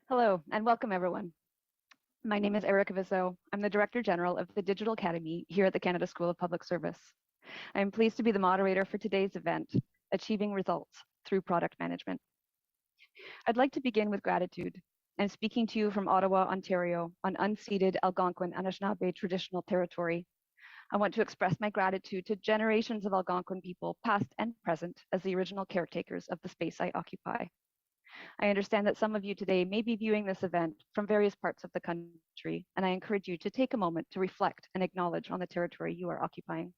Hello and welcome everyone. My name is Erica Vizzo. I'm the Director General of the Digital Academy here at the Canada School of Public Service. I am pleased to be the moderator for today's event, Achieving Results Through Product Management. I'd like to begin with gratitude. I'm speaking to you from Ottawa, Ontario, on unceded Algonquin Anishinaabe traditional territory. I want to express my gratitude to generations of Algonquin people, past and present, as the original caretakers of the space I occupy. I understand that some of you today may be viewing this event from various parts of the country, and I encourage you to take a moment to reflect and acknowledge on the territory you are occupying.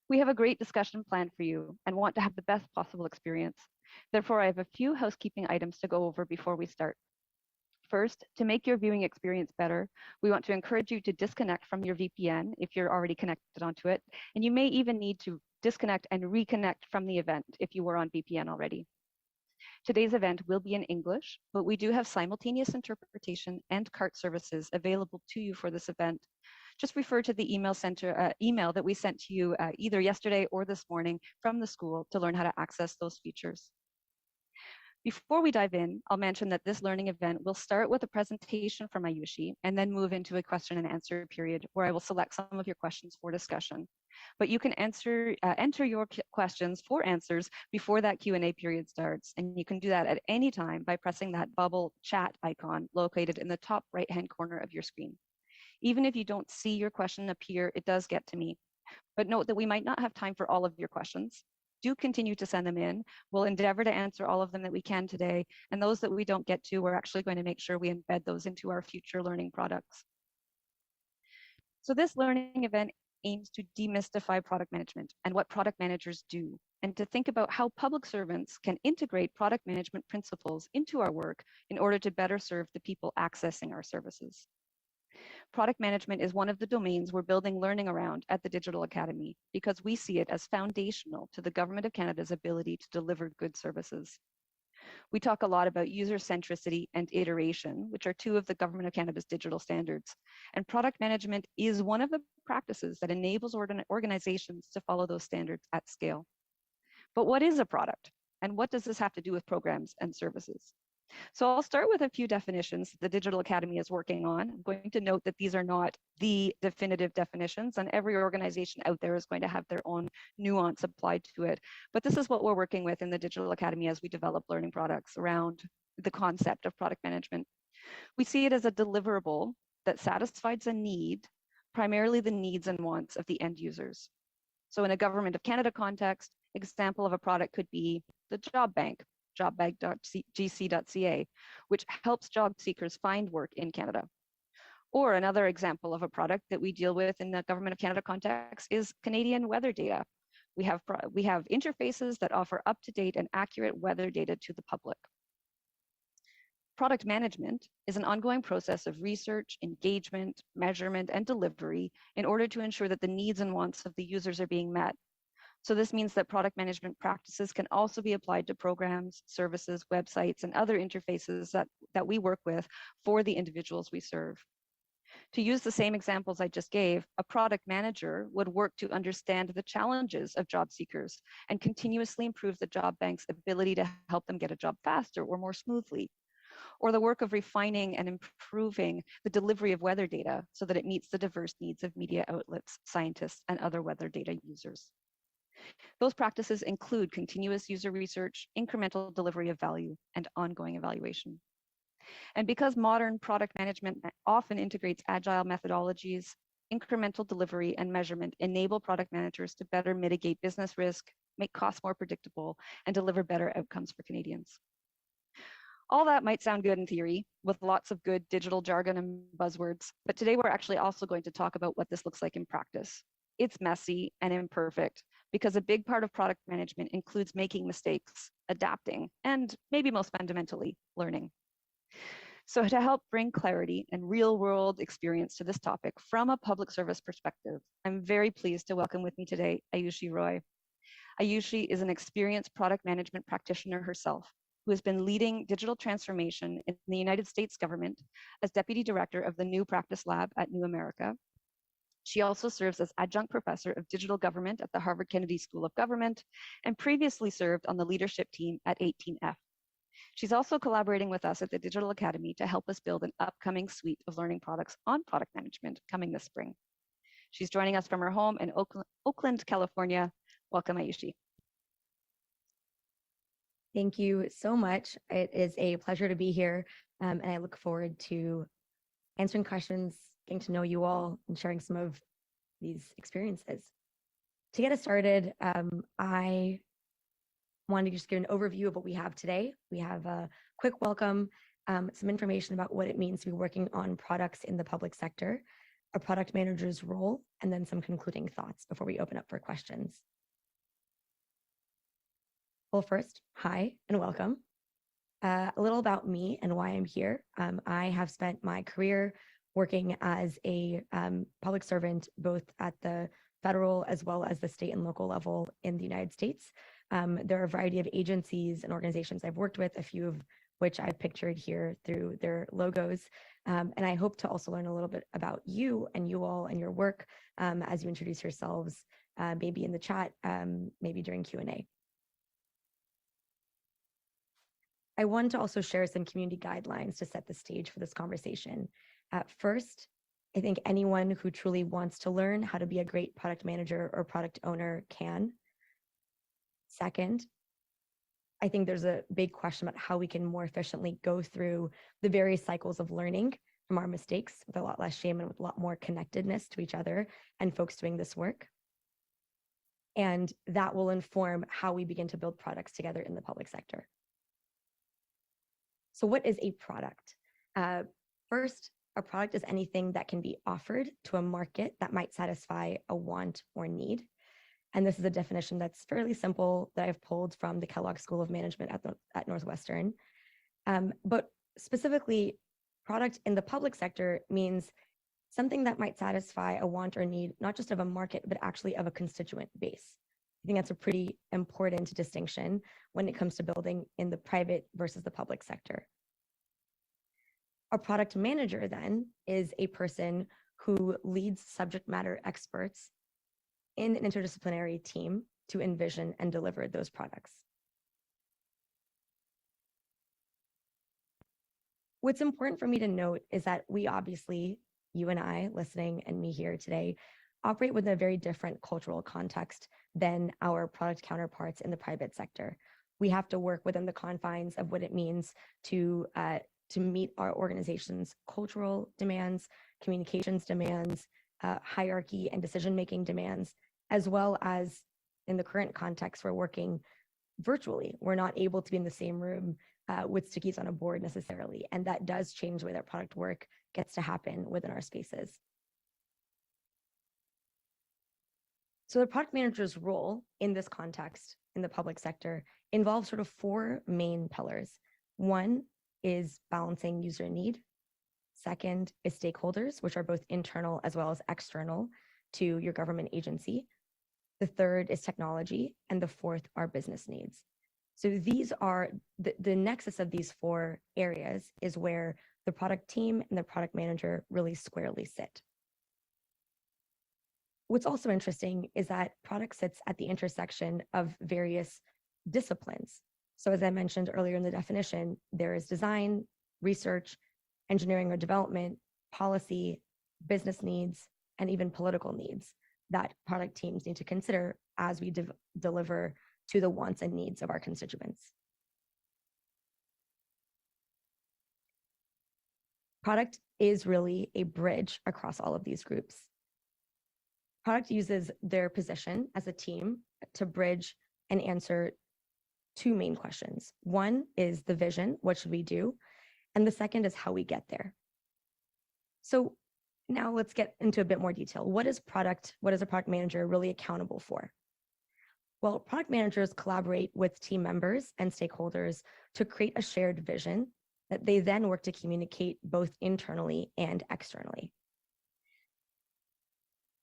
We have a great discussion planned for you and want to have the best possible experience. Therefore, I have a few housekeeping items to go over before we start. First, to make your viewing experience better, we want to encourage you to disconnect from your VPN if you're already connected onto it, and you may even need to disconnect and reconnect from the event if you were on VPN already. Today's event will be in English, but we do have simultaneous interpretation and CART services available to you for this event. Just refer to the email that we sent to you either yesterday or this morning from the school to learn how to access those features. Before we dive in, I'll mention that this learning event will start with a presentation from Ayushi and then move into a question and answer period where I will select some of your questions for discussion. But you can enter your questions for answers before that Q&A period starts, and you can do that at any time by pressing that bubble chat icon located in the top right-hand corner of your screen. Even if you don't see your question appear, it does get to me. But note that we might not have time for all of your questions. Do continue to send them in. We'll endeavor to answer all of them that we can today, and those that we don't get to, we're actually going to make sure we embed those into our future learning products. So this learning event aims to demystify product management and what product managers do, and to think about how public servants can integrate product management principles into our work in order to better serve the people accessing our services. Product management is one of the domains we're building learning around at the Digital Academy because we see it as foundational to the Government of Canada's ability to deliver good services. We talk a lot about user centricity and iteration, which are two of the Government of Canada's digital standards. And product management is one of the practices that enables organizations to follow those standards at scale. But what is a product? And what does this have to do with programs and services? So I'll start with a few definitions the Digital Academy is working on. I'm going to note that these are not the definitive definitions, and every organization out there is going to have their own nuance applied to it. But this is what we're working with in the Digital Academy as we develop learning products around the concept of product management. We see it as a deliverable that satisfies a need, primarily the needs and wants of the end users. So in a Government of Canada context, example of a product could be the job bank, jobbank.gc.ca, which helps job seekers find work in Canada. Or another example of a product that we deal with in the Government of Canada context is Canadian weather data. We have interfaces that offer up-to-date and accurate weather data to the public. Product management is an ongoing process of research, engagement, measurement, and delivery in order to ensure that the needs and wants of the users are being met. So this means that product management practices can also be applied to programs, services, websites, and other interfaces that we work with for the individuals we serve. To use the same examples I just gave, a product manager would work to understand the challenges of job seekers and continuously improve the job bank's ability to help them get a job faster or more smoothly, or the work of refining and improving the delivery of weather data so that it meets the diverse needs of media outlets, scientists, and other weather data users. Those practices include continuous user research, incremental delivery of value, and ongoing evaluation. And because modern product management often integrates agile methodologies, incremental delivery and measurement enable product managers to better mitigate business risk, make costs more predictable, and deliver better outcomes for Canadians. All that might sound good in theory, with lots of good digital jargon and buzzwords, but today we're actually also going to talk about what this looks like in practice. It's messy and imperfect because a big part of product management includes making mistakes, adapting, and maybe most fundamentally, learning. So to help bring clarity and real-world experience to this topic from a public service perspective, I'm very pleased to welcome with me today Ayushi Roy. Ayushi is an experienced product management practitioner herself, who has been leading digital transformation in the United States government as Deputy Director of the New Practice Lab at New America. She also serves as Adjunct Professor of Digital Government at the Harvard Kennedy School of Government and previously served on the leadership team at 18F. She's also collaborating with us at the Digital Academy to help us build an upcoming suite of learning products on product management coming this spring. She's joining us from her home in Oakland, California. Welcome, Ayushi. Thank you so much. It is a pleasure to be here, and I look forward to answering questions, getting to know you all, and sharing some of these experiences. To get us started, I wanted to just give an overview of what we have today. We have a quick welcome, some information about what it means to be working on products in the public sector, a product manager's role, and then some concluding thoughts before we open up for questions. Well, first, hi and welcome. A little about me and why I'm here. I have spent my career working as a public servant, both at the federal as well as the state and local level in the United States. There are a variety of agencies and organizations I've worked with, a few of which I've pictured here through their logos. And I hope to also learn a little bit about you and you all and your work as you introduce yourselves, maybe in the chat, maybe during Q&A. I want to also share some community guidelines to set the stage for this conversation. First, I think anyone who truly wants to learn how to be a great product manager or product owner can. Second, I think there's a big question about how we can more efficiently go through the various cycles of learning from our mistakes with a lot less shame and with a lot more connectedness to each other and folks doing this work. And that will inform how we begin to build products together in the public sector. So what is a product? First, a product is anything that can be offered to a market that might satisfy a want or need. And this is a definition that's fairly simple that I've pulled from the Kellogg School of Management at Northwestern. But specifically, product in the public sector means something that might satisfy a want or need, not just of a market, but actually of a constituent base. I think that's a pretty important distinction when it comes to building in the private versus the public sector. A product manager then is a person who leads subject matter experts in an interdisciplinary team to envision and deliver those products. What's important for me to note is that we obviously, you and I listening and me here today, operate within a very different cultural context than our product counterparts in the private sector. We have to work within the confines of what it means to meet our organization's cultural demands, communications demands, hierarchy and decision-making demands, as well as in the current context, we're working virtually. We're not able to be in the same room with stickies on a board necessarily. And that does change the way that product work gets to happen within our spaces. So the product manager's role in this context, in the public sector, involves sort of four main pillars. One is balancing user need. Second is stakeholders, which are both internal as well as external to your government agency. The third is technology, and the fourth are business needs. So these are the nexus of these four areas is where the product team and the product manager really squarely sit. What's also interesting is that product sits at the intersection of various disciplines. So as I mentioned earlier in the definition, there is design, research, engineering or development, policy, business needs, and even political needs that product teams need to consider as we deliver to the wants and needs of our constituents. Product is really a bridge across all of these groups. Product uses their position as a team to bridge and answer two main questions. One is the vision, what should we do? And the second is how we get there. So now let's get into a bit more detail. What is a product manager really accountable for? Well, product managers collaborate with team members and stakeholders to create a shared vision that they then work to communicate both internally and externally.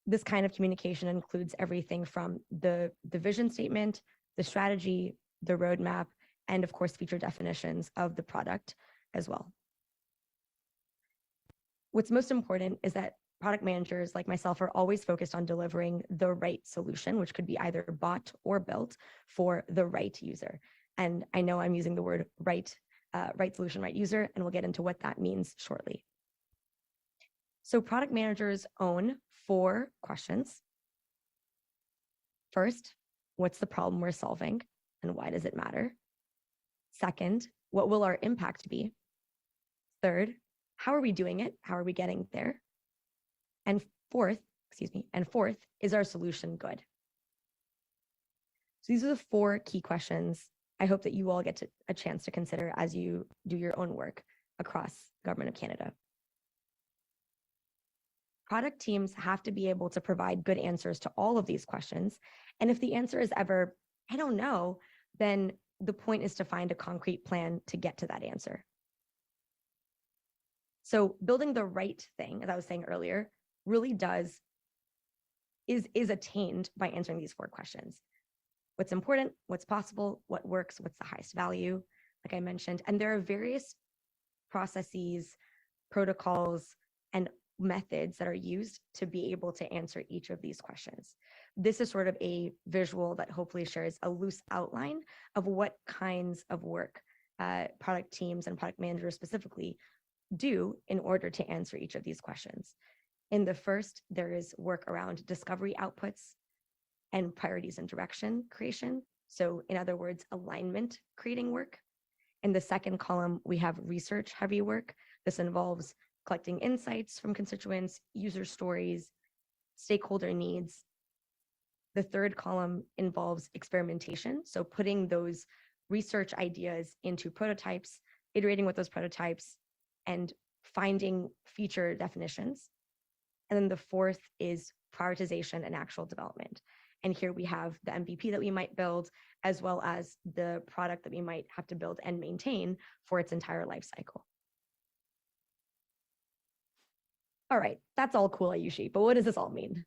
This kind of communication includes everything from the vision statement, the strategy, the roadmap, and of course, feature definitions of the product as well. What's most important is that product managers like myself are always focused on delivering the right solution, which could be either bought or built for the right user. And I know I'm using the word right right solution, right user, and we'll get into what that means shortly. So product managers own 4 questions. First, what's the problem we're solving and why does it matter? Second, what will our impact be? Third, how are we doing it? How are we getting there? And fourth, is our solution good? So these are the 4 key questions I hope that you all get a chance to consider as you do your own work across Government of Canada. Product teams have to be able to provide good answers to all of these questions. And if the answer is ever, I don't know, then the point is to find a concrete plan to get to that answer. So building the right thing, as I was saying earlier, really is attained by answering these 4 questions. What's important, what's possible, what works, what's the highest value, like I mentioned. And there are various processes, protocols, and methods that are used to be able to answer each of these questions. This is sort of a visual that hopefully shares a loose outline of what kinds of work product teams and product managers specifically do in order to answer each of these questions. In the first, there is work around discovery outputs and priorities and direction creation. So in other words, alignment creating work. In the second column, we have research heavy work. This involves collecting insights from constituents, user stories, stakeholder needs. The third column involves experimentation. So putting those research ideas into prototypes, iterating with those prototypes, and finding feature definitions. And then the fourth is prioritization and actual development. And here we have the MVP that we might build, as well as the product that we might have to build and maintain for its entire life cycle. All right, that's all cool, Ayushi, but what does this all mean?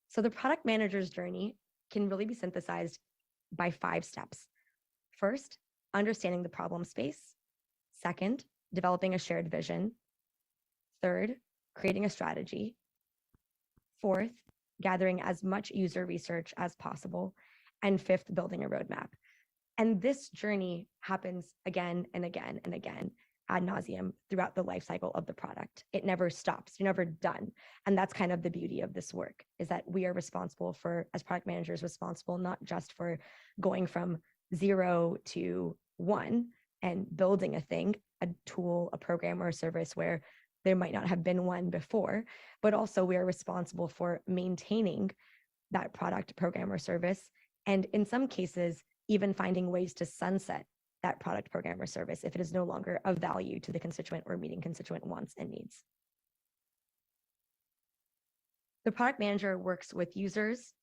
So the product manager's journey can really be synthesized by 5 steps. First, understanding the problem space. Second, developing a shared vision. Third, creating a strategy. Fourth, gathering as much user research as possible. And fifth, building a roadmap. And this journey happens again and again and again ad nauseum throughout the life cycle of the product. It never stops. You're never done. And that's kind of the beauty of this work, is that we are responsible for, as product managers, responsible not just for going from 0 to 1 and building a thing, a tool, a program, or a service where there might not have been one before, but also we are responsible for maintaining that product, program, or service. And in some cases, even finding ways to sunset that product, program, or service if it is no longer of value to the constituent or meeting constituent wants and needs. The product manager works with users,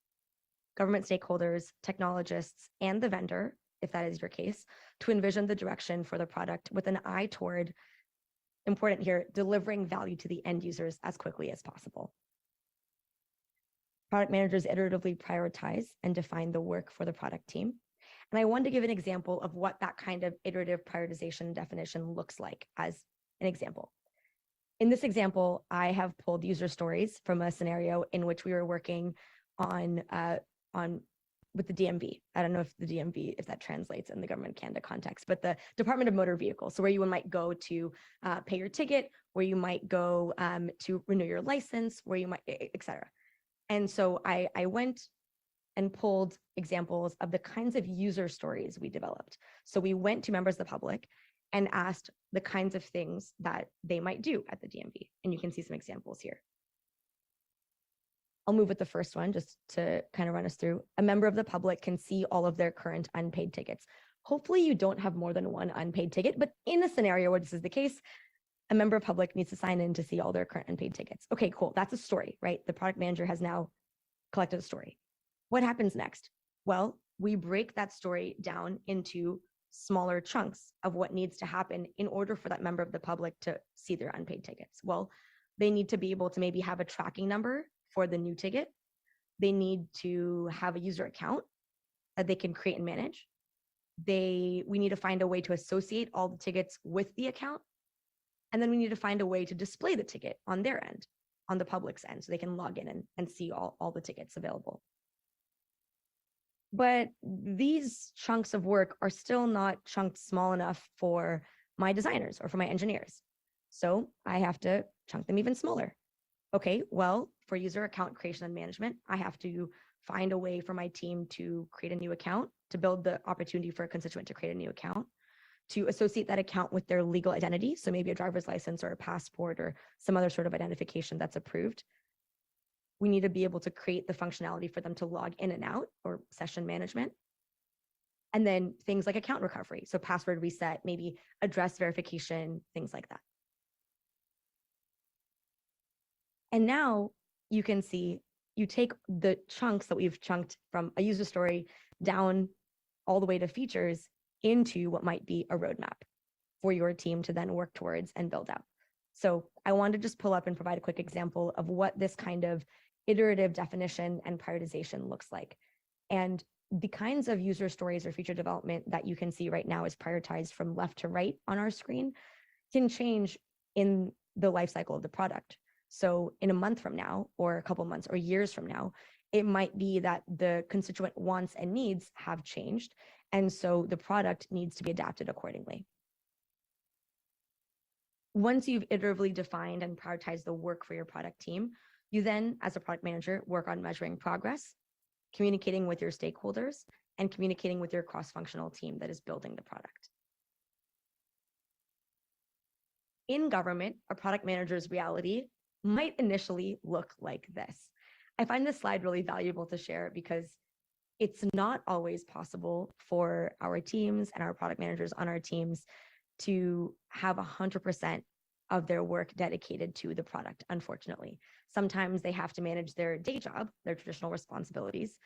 government stakeholders, technologists, and the vendor, if that is your case, to envision the direction for the product with an eye toward, important here, delivering value to the end users as quickly as possible. Product managers iteratively prioritize and define the work for the product team. And I wanted to give an example of what that kind of iterative prioritization definition looks like as an example. In this example, I have pulled user stories from a scenario in which we were working on with the DMV. I don't know if the DMV, if that translates in the Government of Canada context, but the Department of Motor Vehicles. So where you might go to pay your ticket, where you might go to renew your license, where you might, et cetera. And so I went and pulled examples of the kinds of user stories we developed. So we went to members of the public and asked the kinds of things that they might do at the DMV. And you can see some examples here. I'll move with the first one just to kind of run us through. A member of the public can see all of their current unpaid tickets. Hopefully you don't have more than one unpaid ticket, but in a scenario where this is the case, a member of public needs to sign in to see all their current unpaid tickets. Okay, cool. That's a story, right? The product manager has now collected a story. What happens next? Well, we break that story down into smaller chunks of what needs to happen in order for that member of the public to see their unpaid tickets. Well, they need to be able to maybe have a tracking number for the new ticket. They need to have a user account that they can create and manage. We need to find a way to associate all the tickets with the account. And then we need to find a way to display the ticket on their end, on the public's end, so they can log in and see all the tickets available. But these chunks of work are still not chunks small enough for my designers or for my engineers. So I have to chunk them even smaller. Okay, well, for user account creation and management, I have to find a way for my team to create a new account, to build the opportunity for a constituent to create a new account, to associate that account with their legal identity. So maybe a driver's license or a passport or some other sort of identification that's approved. We need to be able to create the functionality for them to log in and out, or session management. And then things like account recovery. So password reset, maybe address verification, things like that. And now you can see, you take the chunks that we've chunked from a user story down all the way to features into what might be a roadmap for your team to then work towards and build out. So I want to just pull up and provide a quick example of what this kind of iterative definition and prioritization looks like. And the kinds of user stories or feature development that you can see right now is prioritized from left to right on our screen can change in the life cycle of the product. So in a month from now, or a couple months or years from now, it might be that the constituent wants and needs have changed. And so the product needs to be adapted accordingly. Once you've iteratively defined and prioritized the work for your product team, you then, as a product manager, work on measuring progress, communicating with your stakeholders, and communicating with your cross-functional team that is building the product. In government, a product manager's reality might initially look like this. I find this slide really valuable to share because it's not always possible for our teams and our product managers on our teams to have 100% of their work dedicated to the product, unfortunately. Sometimes they have to manage their day job, their traditional responsibilities,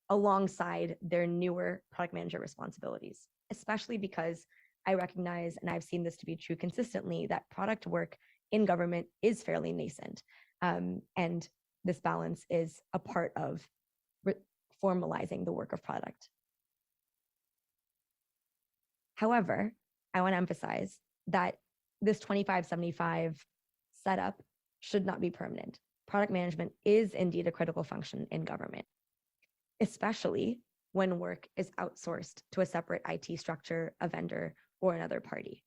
alongside their newer product manager responsibilities, especially because I recognize, and I've seen this to be true consistently, that product work in government is fairly nascent. And this balance is a part of formalizing the work of product. However, I want to emphasize that this 25-75 setup should not be permanent. Product management is indeed a critical function in government, especially when work is outsourced to a separate IT structure, a vendor, or another party.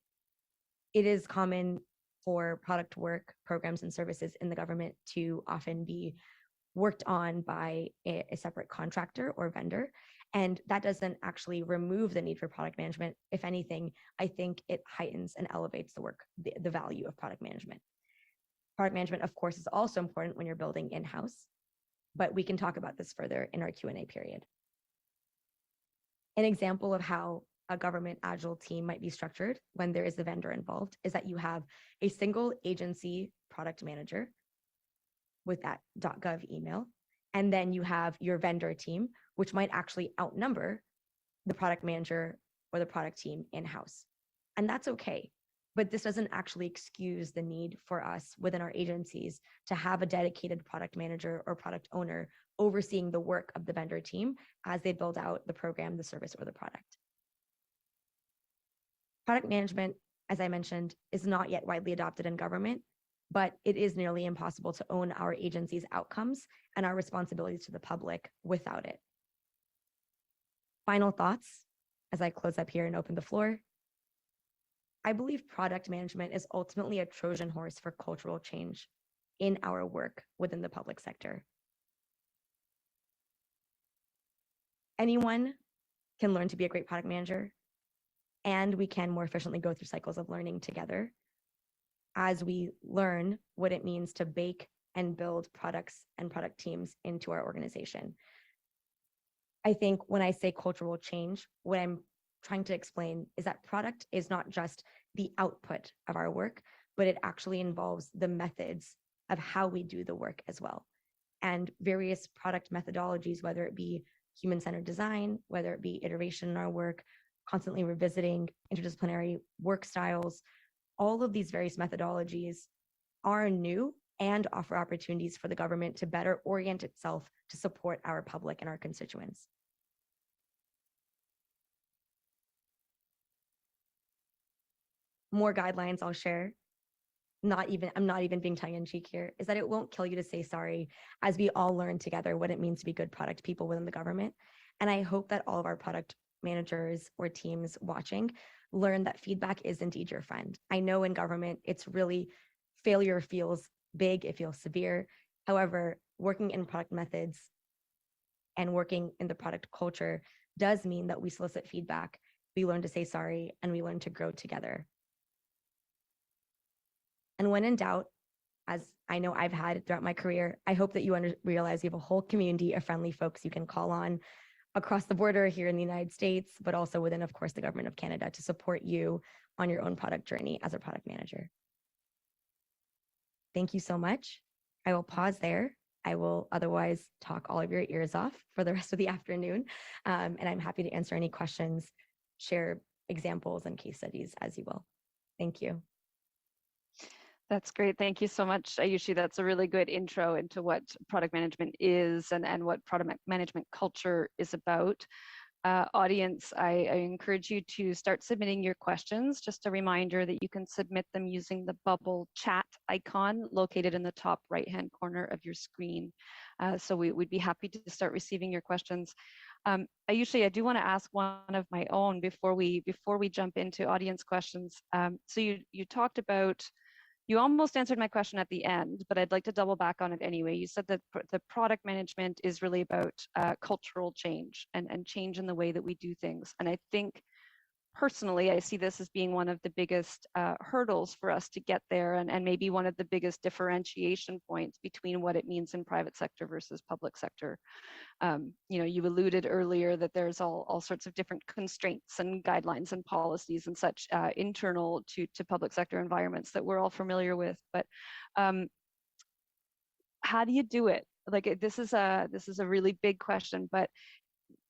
It is common for product work, programs, and services in the government to often be worked on by a separate contractor or vendor. And that doesn't actually remove the need for product management. If anything, I think it heightens and elevates the work, the value of product management. Product management, of course, is also important when you're building in-house, but we can talk about this further in our Q&A period. An example of how a government agile team might be structured when there is a vendor involved is that you have a single agency product manager with that .gov email, and then you have your vendor team, which might actually outnumber the product manager or the product team in-house. And that's okay, but this doesn't actually excuse the need for us within our agencies to have a dedicated product manager or product owner overseeing the work of the vendor team as they build out the program, the service, or the product. Product management, as I mentioned, is not yet widely adopted in government, but it is nearly impossible to own our agency's outcomes and our responsibilities to the public without it. Final thoughts as I close up here and open the floor. I believe product management is ultimately a Trojan horse for cultural change in our work within the public sector. Anyone can learn to be a great product manager, and we can more efficiently go through cycles of learning together as we learn what it means to bake and build products and product teams into our organization. I think when I say cultural change, what I'm trying to explain is that product is not just the output of our work, but it actually involves the methods of how we do the work as well. And various product methodologies, whether it be human-centered design, whether it be iteration in our work, constantly revisiting interdisciplinary work styles, all of these various methodologies are new and offer opportunities for the government to better orient itself to support our public and our constituents. More guidelines I'll share. I'm not even being tongue-in-cheek here, is that it won't kill you to say sorry as we all learn together what it means to be good product people within the government. And I hope that all of our product managers or teams watching learn that feedback is indeed your friend. I know in government, it's really failure feels big, it feels severe. However, working in product methods and working in the product culture does mean that we solicit feedback, we learn to say sorry, and we learn to grow together. And when in doubt, as I know I've had throughout my career, I hope that you realize you have a whole community of friendly folks you can call on across the border here in the United States, but also within, of course, the government of Canada to support you on your own product journey as a product manager. Thank you so much. I will pause there. I will otherwise talk all of your ears off for the rest of the afternoon. And I'm happy to answer any questions, share examples and case studies as you will. Thank you. That's great. Thank you so much, Ayushi. That's a really good intro into what product management is and what product management culture is about. Audience, I encourage you to start submitting your questions. Just a reminder that you can submit them using the bubble chat icon located in the top right-hand corner of your screen. So we'd be happy to start receiving your questions. Ayushi, I do want to ask one of my own before we jump into audience questions. So you talked about, you almost answered my question at the end, but I'd like to double back on it anyway. You said that the product management is really about cultural change and change in the way that we do things. And I think personally, I see this as being one of the biggest hurdles for us to get there, and maybe one of the biggest differentiation points between what it means in private sector versus public sector. You alluded earlier that there's all sorts of different constraints and guidelines and policies and such internal to public sector environments that we're all familiar with. But how do you do it? Like this is a really big question, but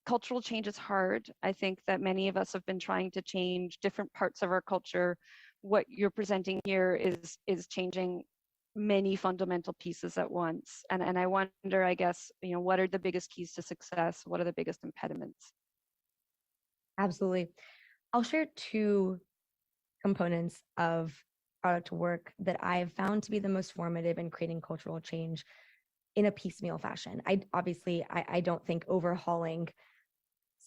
cultural change is hard. I think that many of us have been trying to change different parts of our culture. What you're presenting here is changing many fundamental pieces at once. And I wonder, I guess, what are the biggest keys to success? What are the biggest impediments? Absolutely. I'll share two components of product work that I've found to be the most formative in creating cultural change in a piecemeal fashion. I don't think overhauling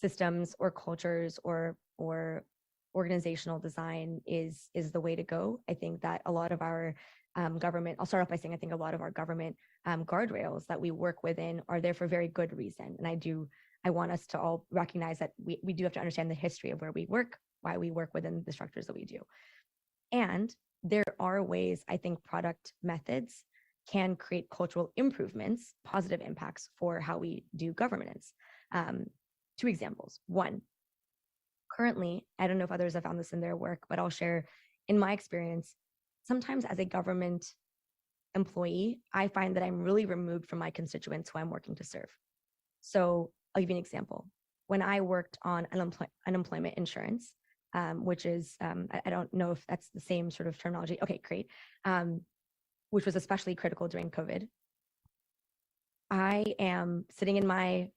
systems or cultures or organizational design is the way to go. I think that a lot of our government, I'll start off by saying I think a lot of our government guardrails that we work within are there for very good reason. And I want us to all recognize that we do have to understand the history of where we work, why we work within the structures that we do. And there are ways I think product methods can create cultural improvements, positive impacts for how we do governance. Two examples. One, currently, I don't know if others have found this in their work, but I'll share in my experience, sometimes as a government employee, I find that I'm really removed from my constituents who I'm working to serve. So I'll give you an example. When I worked on unemployment insurance, which is, I don't know if that's the same sort of terminology. Okay, great. Which was especially critical during COVID. I am sitting in my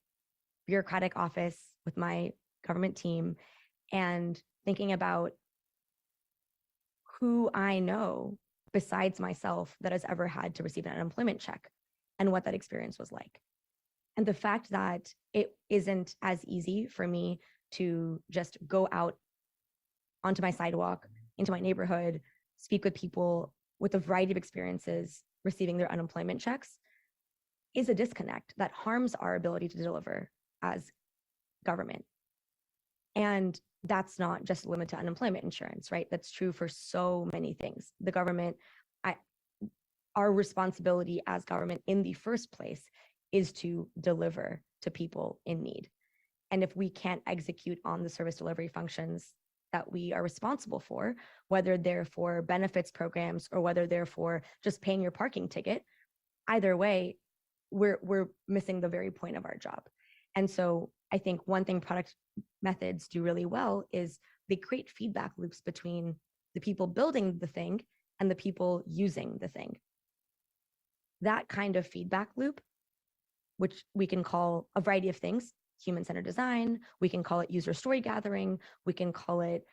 bureaucratic office with my government team and thinking about who I know besides myself that has ever had to receive an unemployment check and what that experience was like. And the fact that it isn't as easy for me to just go out onto my sidewalk, into my neighborhood, speak with people with a variety of experiences receiving their unemployment checks is a disconnect that harms our ability to deliver as government. And that's not just limited to unemployment insurance, right? That's true for so many things. The government, our responsibility as government in the first place is to deliver to people in need. And if we can't execute on the service delivery functions that we are responsible for, whether they're for benefits programs or whether they're for just paying your parking ticket, either way, we're missing the very point of our job. And so I think one thing product methods do really well is they create feedback loops between the people building the thing and the people using the thing. That kind of feedback loop, which we can call a variety of things, human-centered design, we can call it user story gathering, we can call it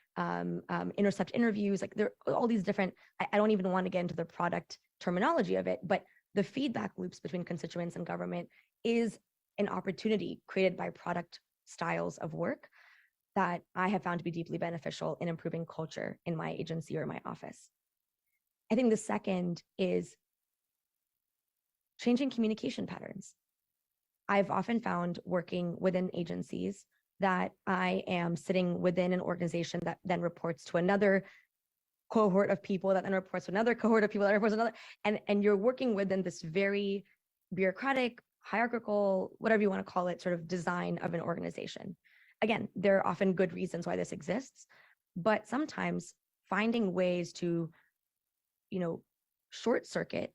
intercept interviews, like there are all these different, I don't even want to get into the product terminology of it, but the feedback loops between constituents and government is an opportunity created by product styles of work that I have found to be deeply beneficial in improving culture in my agency or my office. I think the second is changing communication patterns. I've often found working within agencies that I am sitting within an organization that then reports to another cohort of people that then reports to another cohort of people that reports to another, and you're working within this very bureaucratic, hierarchical, whatever you want to call it, sort of design of an organization. Again, there are often good reasons why this exists, but sometimes finding ways to, short circuit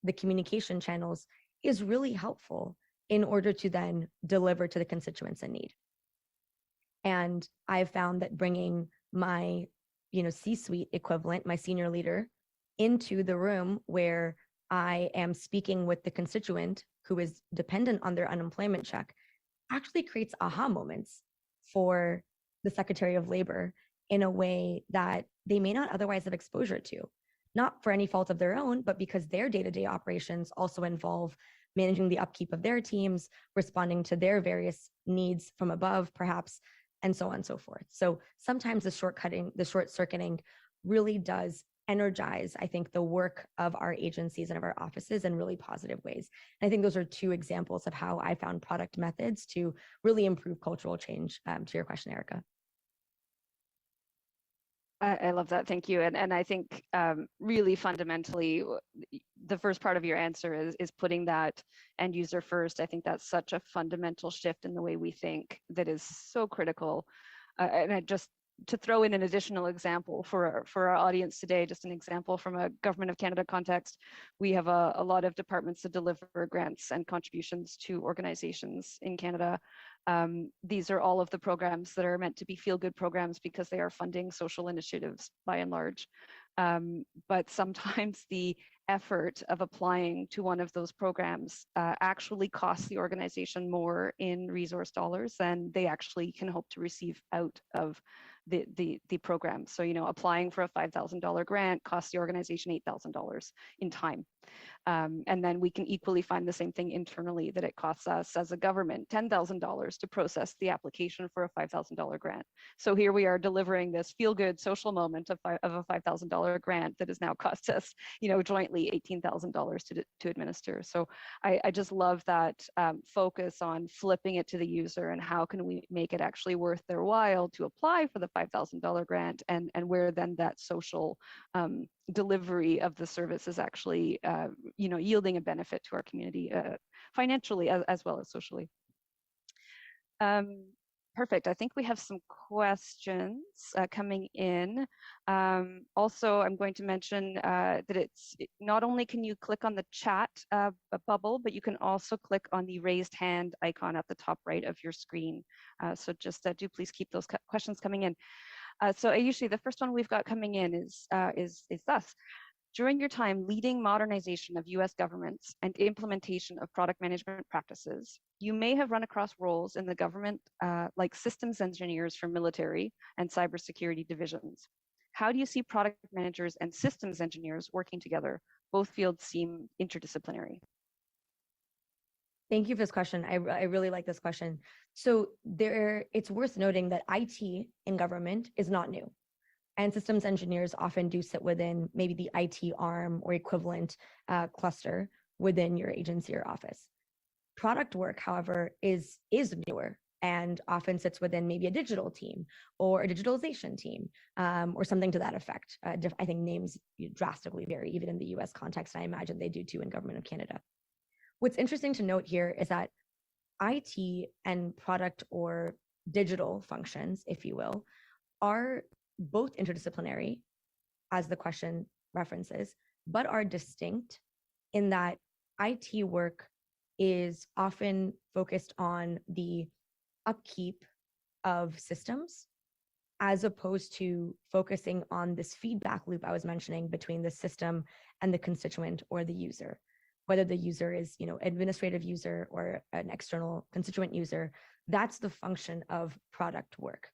the communication channels is really helpful in order to then deliver to the constituents in need. And I've found that bringing my, C-suite equivalent, my senior leader, into the room where I am speaking with the constituent who is dependent on their unemployment check actually creates aha moments for the Secretary of Labor in a way that they may not otherwise have exposure to, not for any fault of their own, but because their day-to-day operations also involve managing the upkeep of their teams, responding to their various needs from above, perhaps, and so on and so forth. So sometimes the short circuiting really does energize, I think, the work of our agencies and of our offices in really positive ways. And I think those are two examples of how I found product methods to really improve cultural change, to your question, Erica. I love that. Thank you. And I think really fundamentally, the first part of your answer is putting that end user first. I think that's such a fundamental shift in the way we think that is so critical. And I just to throw in an additional example for our audience today, just an example from a Government of Canada context, we have a lot of departments that deliver grants and contributions to organizations in Canada. These are all of the programs that are meant to be feel-good programs because they are funding social initiatives by and large. But sometimes the effort of applying to one of those programs actually costs the organization more in resource dollars than they actually can hope to receive out of the program. So, applying for a $5,000 grant costs the organization $8,000 in time. And then we can equally find the same thing internally, that it costs us as a government $10,000 to process the application for a $5,000 grant. So here we are delivering this feel-good social moment of a $5,000 grant that has now cost us, jointly $18,000 to administer. So I just love that focus on flipping it to the user and how can we make it actually worth their while to apply for the $5,000 grant, and where then that social delivery of the service is actually yielding a benefit to our community financially as well as socially. Perfect. I think we have some questions coming in. Also, I'm going to mention that not only can you click on the chat bubble, but you can also click on the raised hand icon at the top right of your screen. So just do please keep those questions coming in. So Ayushi, the first one we've got coming in is thus. During your time leading modernization of US governments and implementation of product management practices, you may have run across roles in the government like systems engineers for military and cybersecurity divisions. How do you see product managers and systems engineers working together? Both fields seem interdisciplinary. Thank you for this question. I really like this question. So it's worth noting that IT in government is not new. And systems engineers often do sit within maybe the IT arm or equivalent cluster within your agency or office. Product work, however, is newer and often sits within maybe a digital team or a digitalization team or something to that effect. I think names drastically vary even in the US context, and I imagine they do too in Government of Canada. What's interesting to note here is that IT and product or digital functions, if you will, are both interdisciplinary, as the question references, but are distinct in that IT work is often focused on the upkeep of systems, as opposed to focusing on this feedback loop I was mentioning between the system and the constituent or the user. Whether the user is, administrative user or an external constituent user, that's the function of product work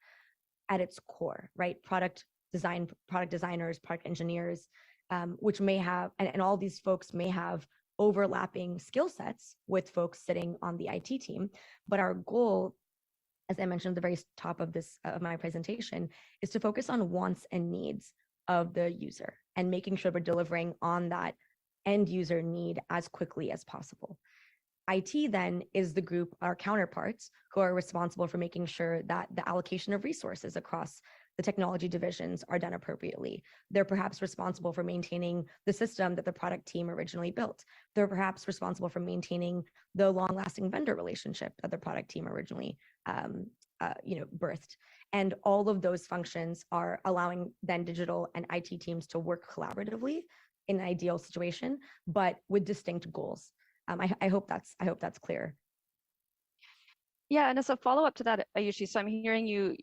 at its core, right? Product designers, product engineers, which may have, and all these folks may have overlapping skill sets with folks sitting on the IT team. But our goal as I mentioned at the very top of this of my presentation, is to focus on wants and needs of the user and making sure we're delivering on that end user need as quickly as possible. IT then is the group, our counterparts, who are responsible for making sure that the allocation of resources across the technology divisions are done appropriately. They're perhaps responsible for maintaining the system that the product team originally built. They're perhaps responsible for maintaining the long-lasting vendor relationship that the product team originally birthed. And all of those functions are allowing then digital and IT teams to work collaboratively in an ideal situation, but with distinct goals. I hope that's clear. Yeah, and as a follow-up to that, Ayushi, so I'm hearing you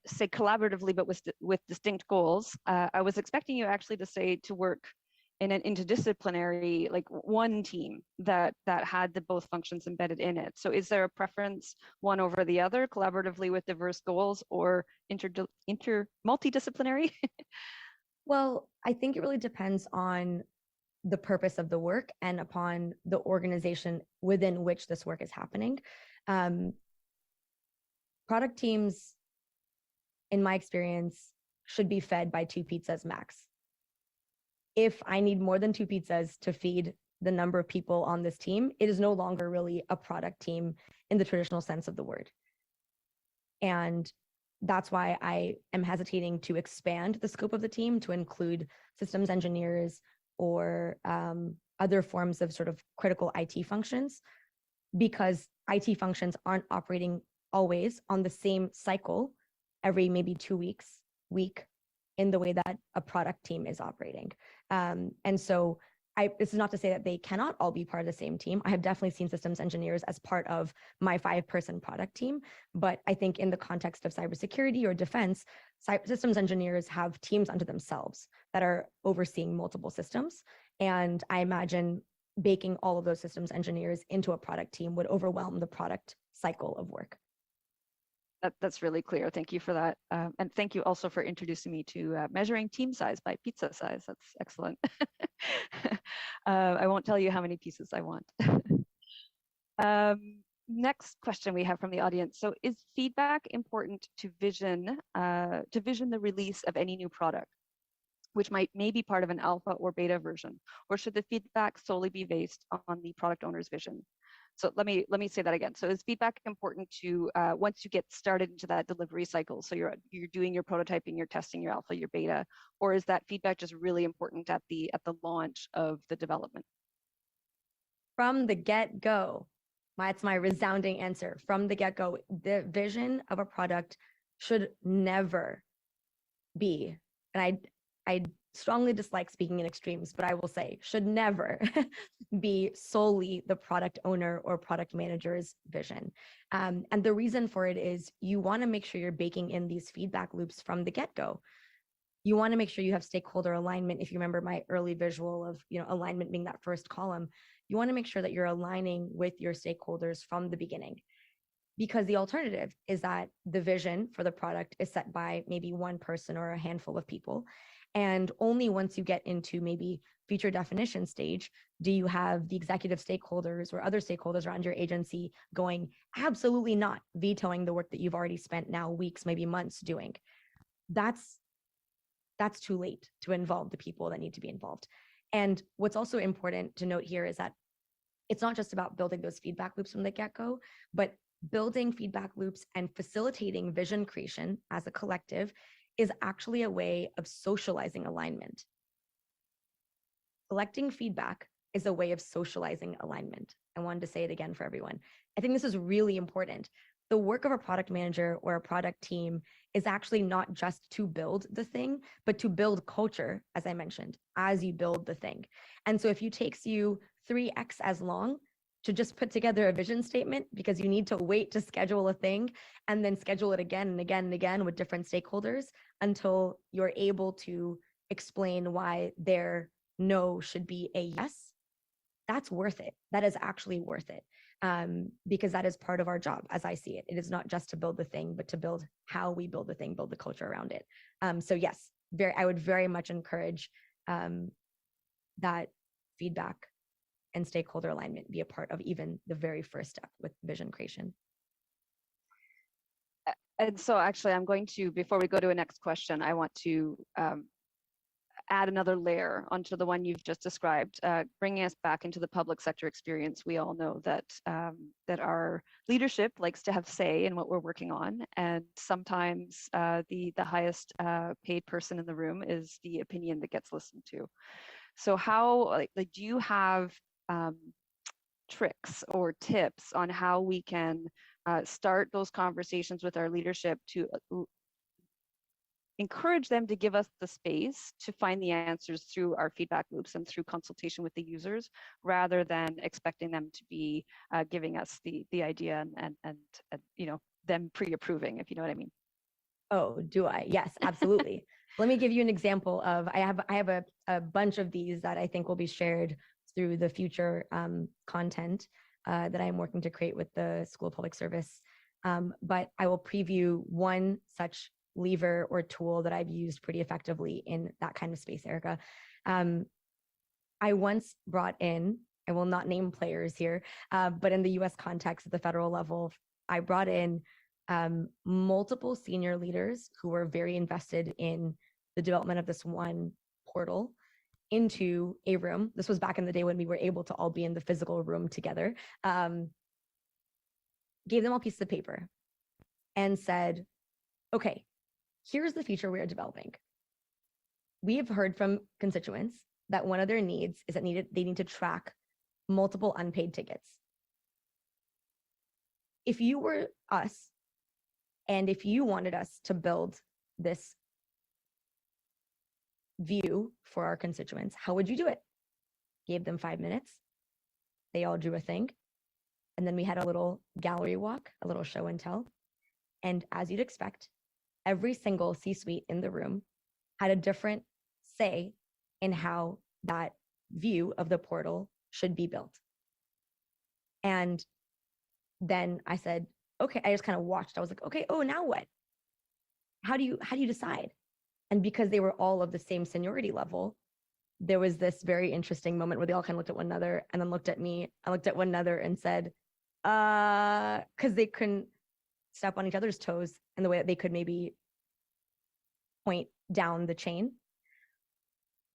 say collaboratively, but with distinct goals. I was expecting you actually to say to work in an interdisciplinary, like one team that had the both functions embedded in it. So is there a preference one over the other, collaboratively with diverse goals, or multidisciplinary? Well, I think it really depends on the purpose of the work and upon the organization within which this work is happening. Product teams, in my experience, should be fed by 2 pizzas max. If I need more than 2 pizzas to feed the number of people on this team, it is no longer really a product team in the traditional sense of the word. And that's why I am hesitating to expand the scope of the team to include systems engineers or other forms of sort of critical IT functions, because IT functions aren't operating always on the same cycle every maybe 2 weeks, week, in the way that a product team is operating. And so this is not to say that they cannot all be part of the same team. I have definitely seen systems engineers as part of my 5-person product team, but I think in the context of cybersecurity or defense, systems engineers have teams unto themselves that are overseeing multiple systems. And I imagine baking all of those systems engineers into a product team would overwhelm the product cycle of work. That's really clear. Thank you for that. And thank you also for introducing me to measuring team size by pizza size. That's excellent. I won't tell you how many pieces I want. Next question we have from the audience. So is feedback important to vision the release of any new product, which may be part of an alpha or beta version, or should the feedback solely be based on the product owner's vision? So let me say that again. So is feedback important to once you get started into that delivery cycle? So you're doing your prototyping, you're testing your alpha, your beta, or is that feedback just really important at the launch of the development? From the get-go, that's my resounding answer. From the get-go, the vision of a product should never be, and I strongly dislike speaking in extremes, but I will say should never be solely the product owner or product manager's vision. And the reason for it is you want to make sure you're baking in these feedback loops from the get-go. You want to make sure you have stakeholder alignment. If you remember my early visual of alignment being that first column, you want to make sure that you're aligning with your stakeholders from the beginning. Because the alternative is that the vision for the product is set by maybe one person or a handful of people. And only once you get into maybe feature definition stage, do you have the executive stakeholders or other stakeholders around your agency going, absolutely not, vetoing the work that you've already spent now weeks, maybe months doing. That's too late to involve the people that need to be involved. And what's also important to note here is that it's not just about building those feedback loops from the get-go, but building feedback loops and facilitating vision creation as a collective is actually a way of socializing alignment. Collecting feedback is a way of socializing alignment. I wanted to say it again for everyone. I think this is really important. The work of a product manager or a product team is actually not just to build the thing, but to build culture, as I mentioned, as you build the thing. And so if it takes you 3x as long to just put together a vision statement because you need to wait to schedule a thing and then schedule it again and again and again with different stakeholders until you're able to explain why their no should be a yes, that's worth it. That is actually worth it. Because that is part of our job, as I see it. It is not just to build the thing, but to build how we build the thing, build the culture around it. So yes, I would very much encourage that feedback and stakeholder alignment be a part of even the very first step with vision creation. And so actually, I'm going to, before we go to a next question, I want to add another layer onto the one you've just described, bringing us back into the public sector experience. We all know that that our leadership likes to have say in what we're working on, and sometimes the highest paid person in the room is the opinion that gets listened to. So how, like do you have um, tricks or tips on how we can start those conversations with our leadership to encourage them to give us the space to find the answers through our feedback loops and through consultation with the users, rather than expecting them to be giving us the idea and you know, them pre-approving, if you know what I mean. Oh, do I? Yes, absolutely. Let me give you an example of I have a bunch of these that I think will be shared through the future content that I am working to create with the School of Public Service. But I will preview one such lever or tool that I've used pretty effectively in that kind of space, Erica. I once brought in, I will not name players here, but in the US context at the federal level, I brought in multiple senior leaders who were very invested in the development of this one portal into a room. This was back in the day when we were able to all be in the physical room together. Gave them all pieces of paper and said, okay, here's the feature we are developing. We have heard from constituents that one of their needs is that they need to track multiple unpaid tickets. If you were us, and if you wanted us to build this view for our constituents, how would you do it? Gave them 5 minutes. They all drew a thing. And then we had a little gallery walk, a little show and tell. And as you'd expect, every single C-suite in the room had a different say in how that view of the portal should be built. And then I said, okay, I just kind of watched. I was like, okay, oh, now what? How do you decide? And because they were all of the same seniority level, there was this very interesting moment where they all kind of looked at one another and then looked at me. I looked at one another and said, because they couldn't step on each other's toes in the way that they could maybe point down the chain.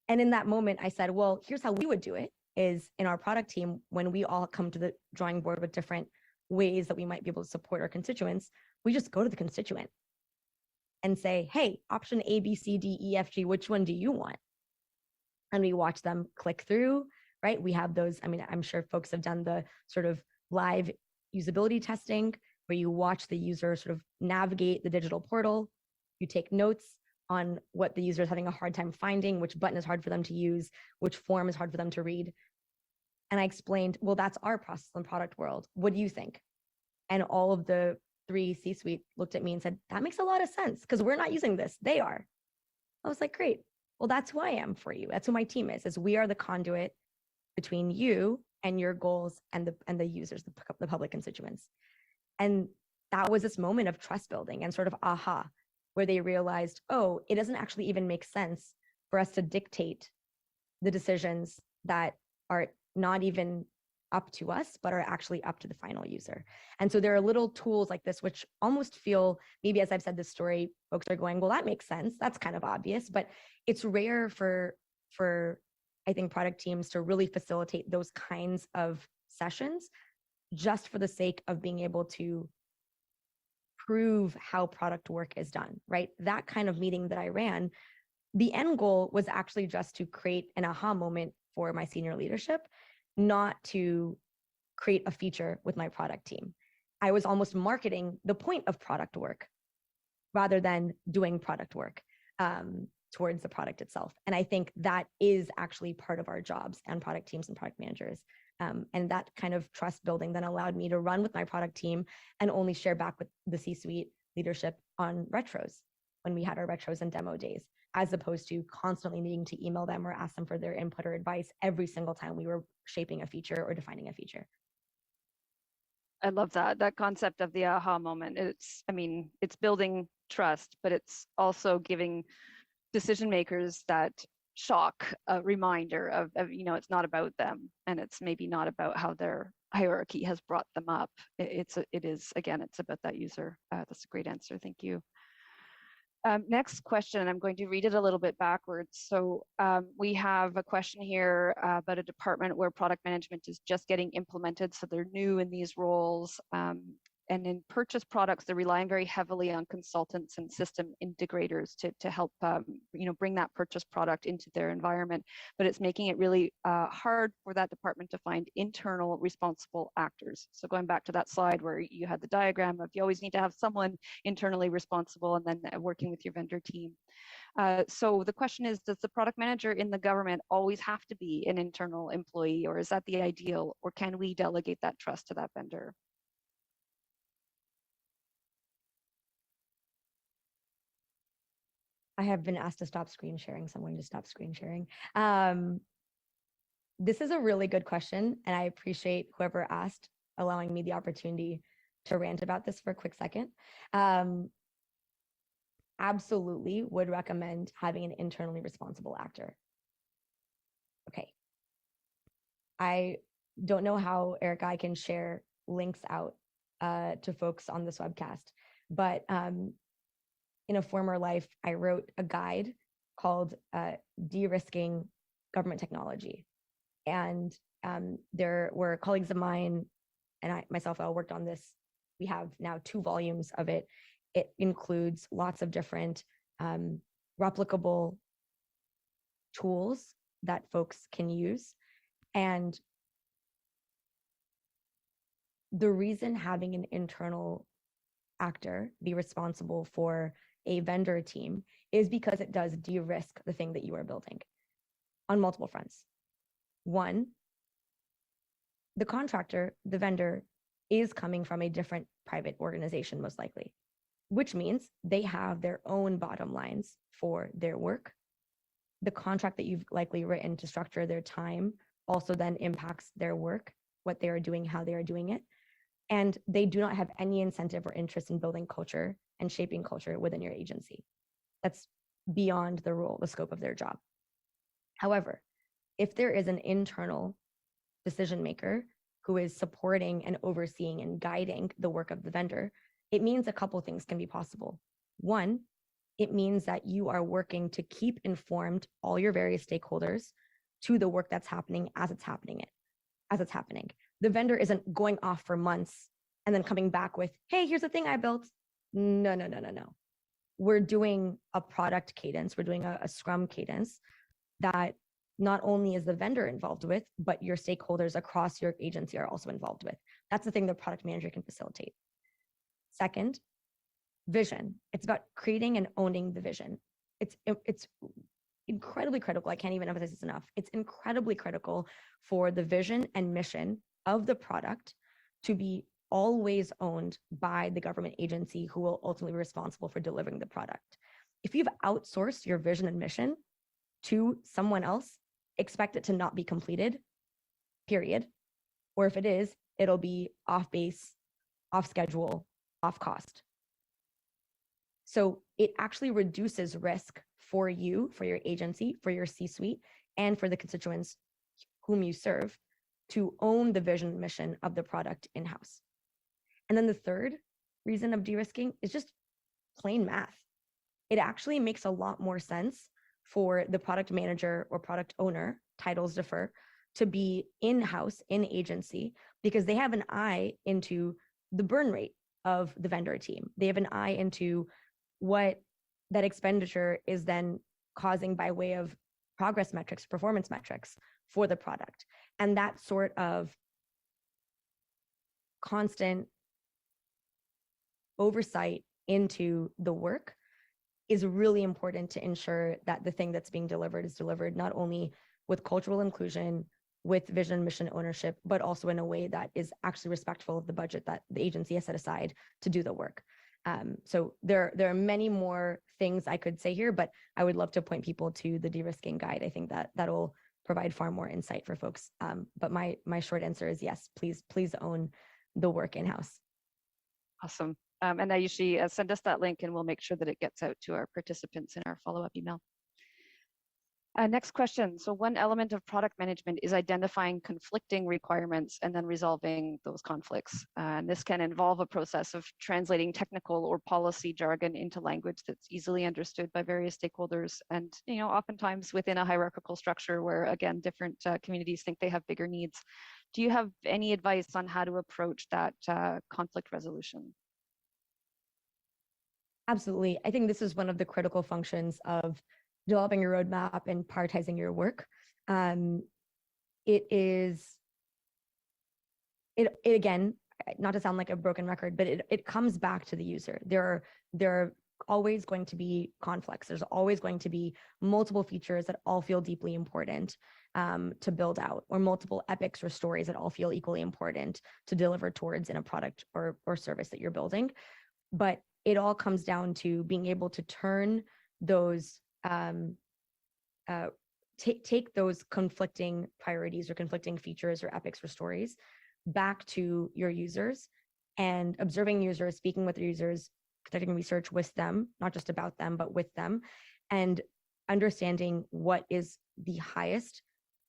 And in that moment, I said, well, here's how we would do it is in our product team, when we all come to the drawing board with different ways that we might be able to support our constituents, we just go to the constituent and say, hey, option A, B, C, D, E, F, G, which one do you want? And we watch them click through, right? We have those, I mean, I'm sure folks have done the sort of live usability testing where you watch the user sort of navigate the digital portal. You take notes on what the user is having a hard time finding, which button is hard for them to use, which form is hard for them to read. And I explained, well, that's our process and product world. What do you think? And all of the 3 C-suite looked at me and said, that makes a lot of sense because we're not using this. They are. I was like, great. Well, that's who I am for you. That's who my team is we are the conduit between you and your goals and the users, the public constituents. And that was this moment of trust building and sort of aha, where they realized, oh, it doesn't actually even make sense for us to dictate the decisions that are not even up to us, but are actually up to the final user. And so there are little tools like this, which almost feel, maybe as I've said this story, folks are going, well, that makes sense. That's kind of obvious, but it's rare for I think product teams to really facilitate those kinds of sessions just for the sake of being able to prove how product work is done, right? That kind of meeting that I ran, the end goal was actually just to create an aha moment for my senior leadership, not to create a feature with my product team. I was almost marketing the point of product work rather than doing product work towards the product itself. And I think that is actually part of our jobs and product teams and product managers. And that kind of trust building then allowed me to run with my product team and only share back with the C-suite leadership on retros when we had our retros and demo days, as opposed to constantly needing to email them or ask them for their input or advice every single time we were shaping a feature or defining a feature. I love that concept of the aha moment. I mean, it's building trust, but it's also giving decision makers that shock reminder of, it's not about them, and it's maybe not about how their hierarchy has brought them up. It is, again, it's about that user. That's a great answer. Thank you. Next question, and I'm going to read it a little bit backwards. So we have a question here about a department where product management is just getting implemented. So they're new in these roles. And in purchase products, they're relying very heavily on consultants and system integrators to help bring that purchase product into their environment. But it's making it really hard for that department to find internal responsible actors. So going back to that slide where you had the diagram of you always need to have someone internally responsible and then working with your vendor team. So the question is, does the product manager in the government always have to be an internal employee, or is that the ideal, or can we delegate that trust to that vendor? I have been asked to stop screen sharing, so I'm going to stop screen sharing. This is a really good question, and I appreciate whoever asked allowing me the opportunity to rant about this for a quick second. Absolutely would recommend having an internally responsible actor. Okay. I don't know how, Erica, I can share links out to folks on this webcast, but in a former life, I wrote a guide called De-Risking Government Technology. And there were colleagues of mine and I myself all worked on this. We have now 2 volumes of it. It includes lots of different replicable tools that folks can use. And the reason having an internal actor be responsible for a vendor team is because it does de-risk the thing that you are building on multiple fronts. One, the contractor, the vendor, is coming from a different private organization, most likely, which means they have their own bottom lines for their work. The contract that you've likely written to structure their time also then impacts their work, what they are doing, how they are doing it. And they do not have any incentive or interest in building culture and shaping culture within your agency. That's beyond the role, the scope of their job. However, if there is an internal decision maker who is supporting and overseeing and guiding the work of the vendor, it means a couple things can be possible. One, it means that you are working to keep informed all your various stakeholders to the work that's happening as it's happening. The vendor isn't going off for months and then coming back with, hey, here's the thing I built. No. We're doing a product cadence. We're doing a Scrum cadence that not only is the vendor involved with, but your stakeholders across your agency are also involved with. That's the thing the product manager can facilitate. Second, vision. It's about creating and owning the vision. It's incredibly critical. I can't even emphasize this enough. It's incredibly critical for the vision and mission of the product to be always owned by the government agency who will ultimately be responsible for delivering the product. If you've outsourced your vision and mission to someone else, expect it to not be completed, period. Or if it is, it'll be off base, off schedule, off cost. So it actually reduces risk for you, for your agency, for your C-suite, and for the constituents whom you serve to own the vision and mission of the product in-house. And then the third reason of de-risking is just plain math. It actually makes a lot more sense for the product manager or product owner, titles differ, to be in-house, in agency, because they have an eye into the burn rate of the vendor team. They have an eye into what that expenditure is then causing by way of progress metrics, performance metrics for the product. And that sort of constant oversight into the work is really important to ensure that the thing that's being delivered is delivered not only with cultural inclusion, with vision, mission, ownership, but also in a way that is actually respectful of the budget that the agency has set aside to do the work. So there are many more things I could say here, but I would love to point people to the de-risking guide. I think that that'll provide far more insight for folks. But my short answer is yes, please own the work in-house. Awesome. And Ayushi, send us that link and we'll make sure that it gets out to our participants in our follow-up email. Next question. So one element of product management is identifying conflicting requirements and then resolving those conflicts. And this can involve a process of translating technical or policy jargon into language that's easily understood by various stakeholders. And oftentimes within a hierarchical structure where, again, different communities think they have bigger needs. Do you have any advice on how to approach that conflict resolution? Absolutely. I think this is one of the critical functions of developing your roadmap and prioritizing your work. It again, not to sound like a broken record, but it comes back to the user. There are always going to be conflicts. There's always going to be multiple features that all feel deeply important to build out, or multiple epics or stories that all feel equally important to deliver towards in a product or service that you're building. But it all comes down to being able to turn those take those conflicting priorities or conflicting features or epics or stories back to your users, and observing users, speaking with users, conducting research with them, not just about them, but with them, and understanding what is the highest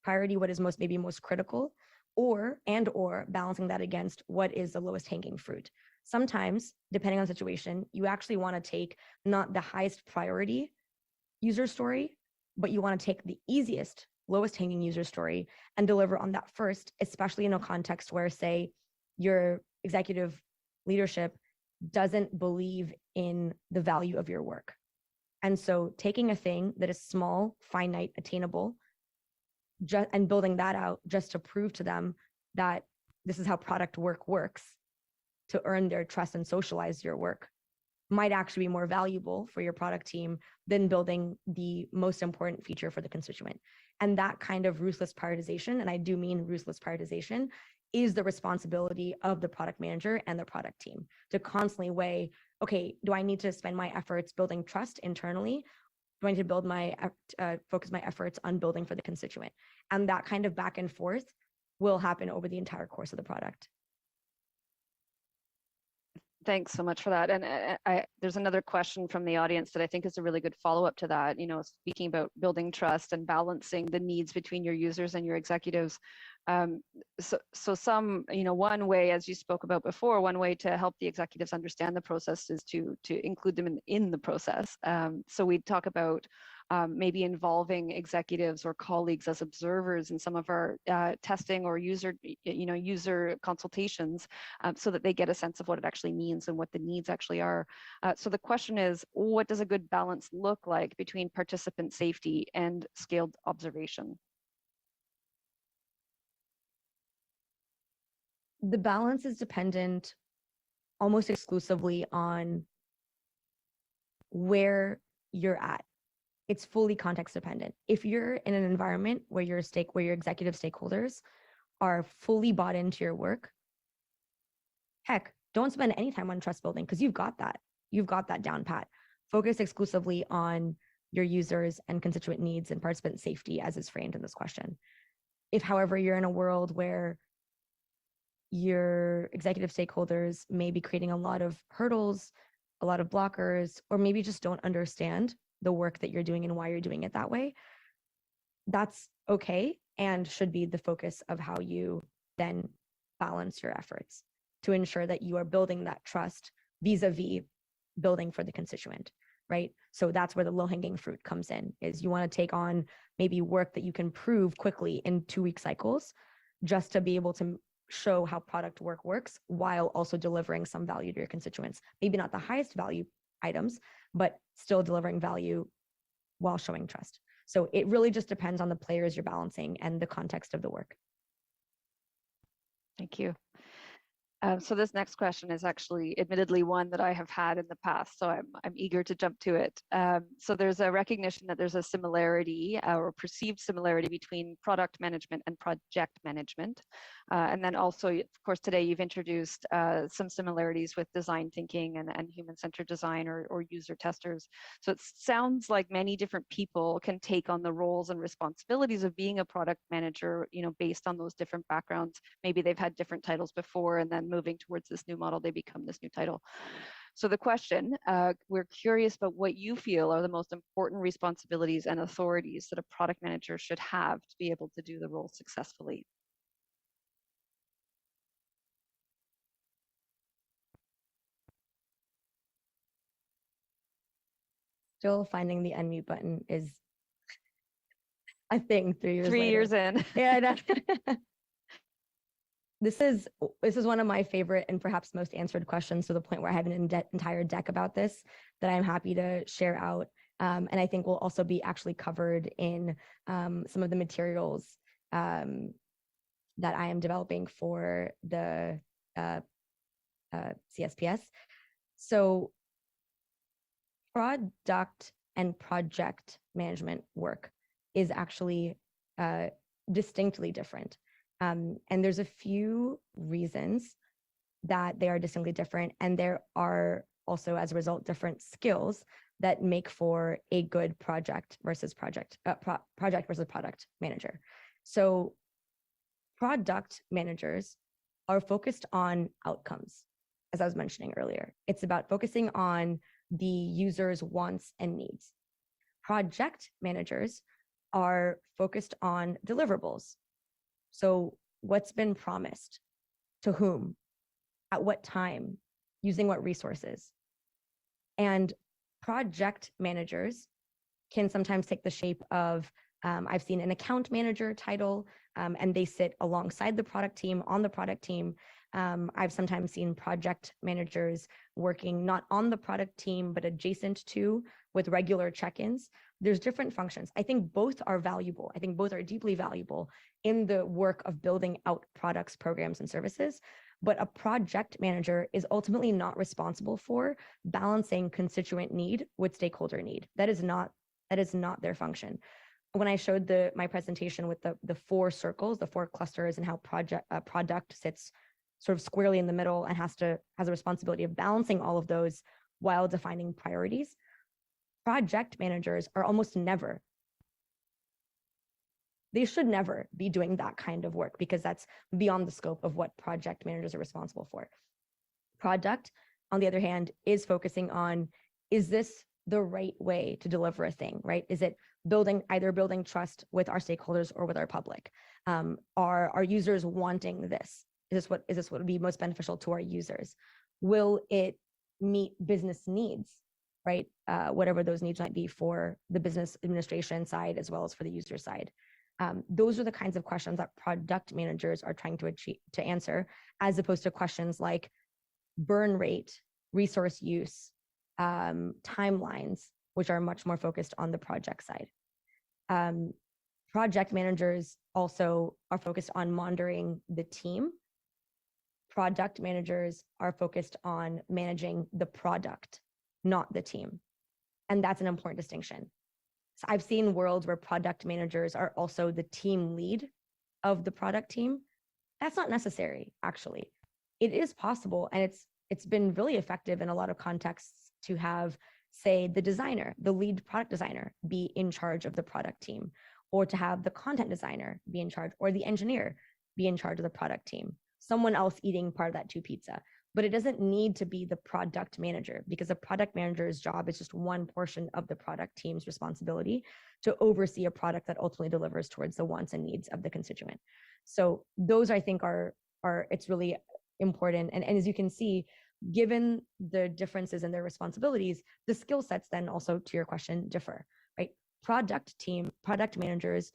priority, what is maybe most critical, or balancing that against what is the lowest hanging fruit. Sometimes, depending on the situation, you actually want to take not the highest priority user story, but you want to take the easiest, lowest hanging user story and deliver on that first, especially in a context where, say, your executive leadership doesn't believe in the value of your work. And so taking a thing that is small, finite, attainable, and building that out just to prove to them that this is how product work works, to earn their trust and socialize your work, might actually be more valuable for your product team than building the most important feature for the constituent. And that kind of ruthless prioritization, and I do mean ruthless prioritization, is the responsibility of the product manager and the product team to constantly weigh, okay, do I need to spend my efforts building trust internally? Do I need to build focus my efforts on building for the constituent? And that kind of back and forth will happen over the entire course of the product. Thanks so much for that. And there's another question from the audience that I think is a really good follow-up to that. Speaking about building trust and balancing the needs between your users and your executives. So some, one way, as you spoke about before, one way to help the executives understand the process is to include them in the process. So we talk about maybe involving executives or colleagues as observers in some of our testing or user consultations, so that they get a sense of what it actually means and what the needs actually are. So the question is, what does a good balance look like between participant safety and scaled observation? The balance is dependent almost exclusively on where you're at. It's fully context dependent. If you're in an environment where your executive stakeholders are fully bought into your work, heck, don't spend any time on trust building because you've got that. You've got that down pat. Focus exclusively on your users and constituent needs and participant safety as is framed in this question. If, however, you're in a world where your executive stakeholders may be creating a lot of hurdles, a lot of blockers, or maybe just don't understand the work that you're doing and why you're doing it that way, that's okay and should be the focus of how you then balance your efforts to ensure that you are building that trust vis-a-vis building for the constituent, right? So that's where the low-hanging fruit comes in, is you want to take on maybe work that you can prove quickly in 2-week cycles just to be able to show how product work works while also delivering some value to your constituents. Maybe not the highest value items, but still delivering value while showing trust. So it really just depends on the players you're balancing and the context of the work. Thank you. So this next question is actually admittedly one that I have had in the past, so I'm eager to jump to it. So there's a recognition that there's a similarity or perceived similarity between product management and project management. And then also, of course, today you've introduced some similarities with design thinking and human-centered design or user testers. So it sounds like many different people can take on the roles and responsibilities of being a product manager, based on those different backgrounds. Maybe they've had different titles before, and then moving towards this new model, they become this new title. So the question, we're curious about what you feel are the most important responsibilities and authorities that a product manager should have to be able to do the role successfully. Still finding the unmute button is a thing 3 years 3 later. years in. Yeah, this is one of my favorite and perhaps most answered questions, to the point where I have an entire deck about this that I'm happy to share out. And I think will also be actually covered in some of the materials that I am developing for the CSPS. So product and project management work is actually distinctly different. And there's a few reasons that they are distinctly different. And there are also, as a result, different skills that make for a good project versus product manager. So product managers are focused on outcomes, as I was mentioning earlier. It's about focusing on the user's wants and needs. Project managers are focused on deliverables. So what's been promised, to whom, at what time, using what resources. And project managers can sometimes take the shape of, I've seen an account manager title, and they sit alongside the product team, on the product team. I've sometimes seen project managers working not on the product team, but adjacent to, with regular check-ins. There's different functions. I think both are valuable. I think both are deeply valuable in the work of building out products, programs, and services. But a project manager is ultimately not responsible for balancing constituent need with stakeholder need. That is not their function. When I showed my presentation with the 4 circles, the 4 clusters, and how product sits sort of squarely in the middle and has a responsibility of balancing all of those while defining priorities, project managers are almost never, they should never be doing that kind of work, because that's beyond the scope of what project managers are responsible for. Product, on the other hand, is focusing on, is this the right way to deliver a thing, right? Is it either building trust with our stakeholders or with our public? Are our users wanting this? Is this what would be most beneficial to our users? Will it meet business needs, right? Whatever those needs might be for the business administration side as well as for the user side. Those are the kinds of questions that product managers are trying to answer, as opposed to questions like burn rate, resource use, timelines, which are much more focused on the project side. Project managers also are focused on monitoring the team. Product managers are focused on managing the product, not the team. And that's an important distinction. So I've seen worlds where product managers are also the team lead of the product team. That's not necessary, actually. It is possible, and it's been really effective in a lot of contexts to have, say, the lead product designer be in charge of the product team, or to have the content designer be in charge, or the engineer be in charge of the product team. Someone else eating part of that 2 pizza. But it doesn't need to be the product manager, because the product manager's job is just one portion of the product team's responsibility to oversee a product that ultimately delivers towards the wants and needs of the constituent. So those, I think, are it's really important. And as you can see, given the differences in their responsibilities, the skill sets then also, to your question, differ, right? Product managers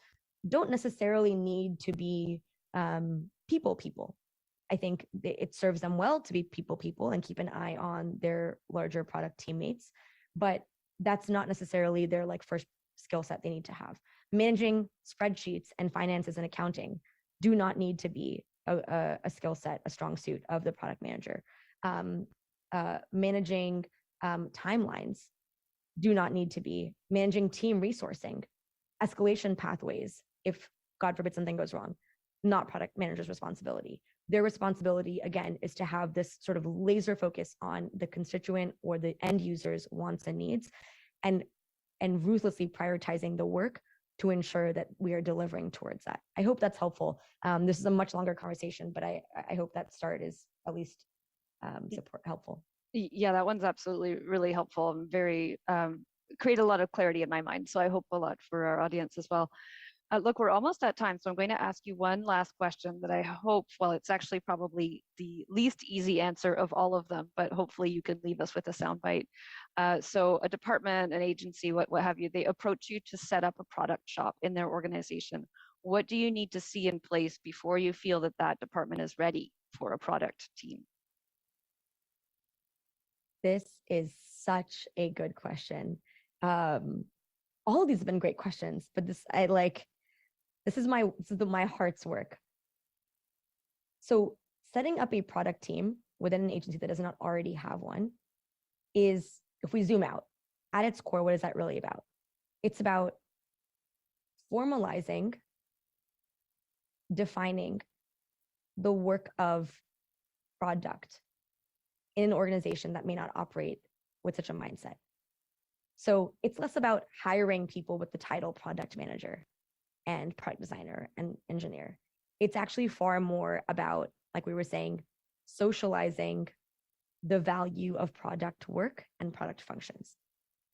don't necessarily need to be people. I think it serves them well to be people and keep an eye on their larger product teammates, but that's not necessarily their first skill set they need to have. Managing spreadsheets and finances and accounting do not need to be a skill set, a strong suit of the product manager. Managing timelines do not need to be. Managing team resourcing, escalation pathways, if God forbid something goes wrong, not product manager's responsibility. Their responsibility, again, is to have this sort of laser focus on the constituent or the end user's wants and needs, and ruthlessly prioritizing the work to ensure that we are delivering towards that. I hope that's helpful. This is a much longer conversation, but I hope that start is at least helpful. Yeah, that one's absolutely really helpful and very create a lot of clarity in my mind. So I hope a lot for our audience as well. Look, we're almost at time, so I'm going to ask you one last question that I hope, well, it's actually probably the least easy answer of all of them, but hopefully you can leave us with a soundbite. So a department, an agency, what have you, they approach you to set up a product shop in their organization. What do you need to see in place before you feel that that department is ready for a product team? This is such a good question. All of these have been great questions, but this is my heart's work. So setting up a product team within an agency that does not already have one is, if we zoom out, at its core, what is that really about? It's about formalizing, defining the work of product in an organization that may not operate with such a mindset. So it's less about hiring people with the title product manager and product designer and engineer. It's actually far more about, like we were saying, socializing the value of product work and product functions.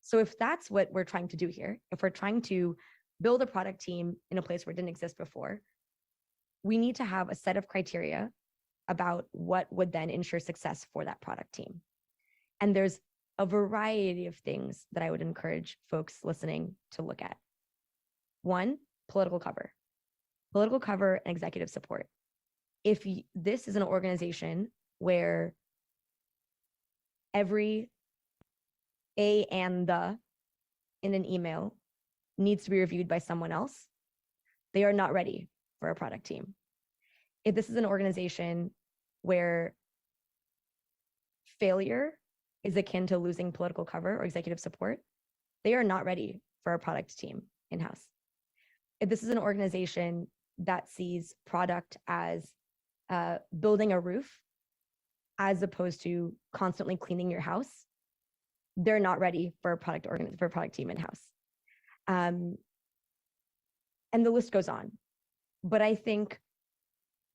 So if that's what we're trying to do here, if we're trying to build a product team in a place where it didn't exist before, we need to have a set of criteria about what would then ensure success for that product team. And there's a variety of things that I would encourage folks listening to look at. One, political cover and executive support. If this is an organization where every A and the in an email needs to be reviewed by someone else, they are not ready for a product team. If this is an organization where failure is akin to losing political cover or executive support, they are not ready for a product team in-house. If this is an organization that sees product as building a roof as opposed to constantly cleaning your house, they're not ready for a product team in-house. And the list goes on. But I think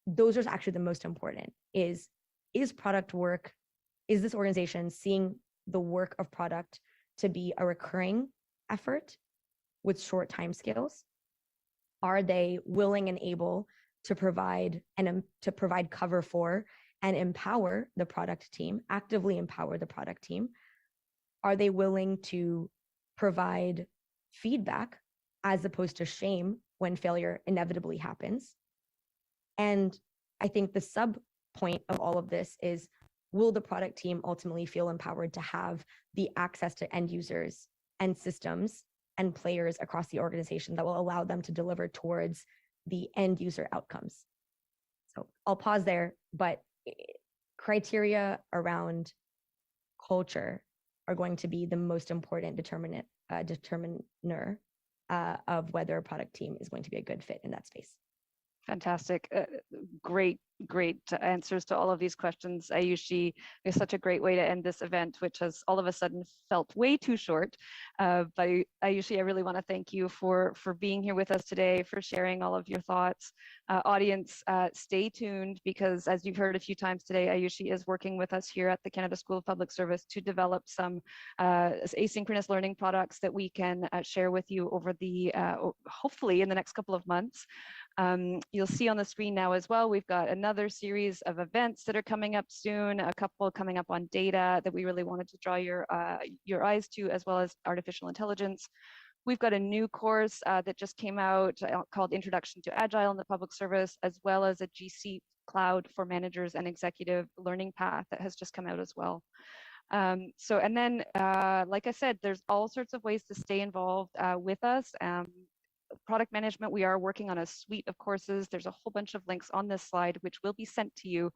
those are actually the most important is product work, is this organization seeing the work of product to be a recurring effort with short timescales? Are they willing and able to provide cover for and empower the product team, actively empower the product team? Are they willing to provide feedback as opposed to shame when failure inevitably happens? And I think the sub point of all of this is, will the product team ultimately feel empowered to have the access to end users and systems and players across the organization that will allow them to deliver towards the end user outcomes? So I'll pause there, but criteria around culture are going to be the most important determiner of whether a product team is going to be a good fit in that space. Fantastic. Great answers to all of these questions, Ayushi. It's such a great way to end this event, which has all of a sudden felt way too short. But Ayushi, I really want to thank you for being here with us today, for sharing all of your thoughts. Audience, stay tuned, because as you've heard a few times today, Ayushi is working with us here at the Canada School of Public Service to develop some asynchronous learning products that we can share with you over the, hopefully in the next couple of months. You'll see on the screen now as well, we've got another series of events that are coming up soon, a couple coming up on data that we really wanted to draw your eyes to, as well as artificial intelligence. We've got a new course that just came out called Introduction to Agile in the Public Service, as well as a GC Cloud for Managers and Executive Learning Path that has just come out as well. And then, like I said, there's all sorts of ways to stay involved with us. Product management, we are working on a suite of courses. There's a whole bunch of links on this slide, which will be sent to you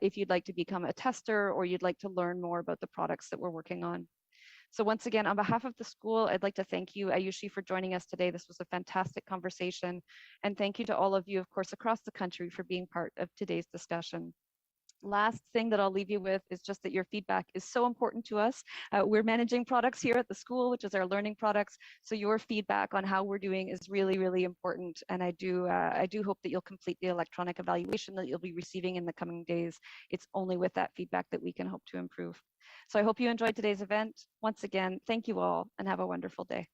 if you'd like to become a tester or you'd like to learn more about the products that we're working on. So once again, on behalf of the school, I'd like to thank you, Ayushi, for joining us today. This was a fantastic conversation. And thank you to all of you, of course, across the country for being part of today's discussion. Last thing that I'll leave you with is just that your feedback is so important to us. We're managing products here at the school, which is our learning products. So your feedback on how we're doing is really, really important. And I do hope that you'll complete the electronic evaluation that you'll be receiving in the coming days. It's only with that feedback that we can hope to improve. So I hope you enjoyed today's event. Once again, thank you all and have a wonderful day.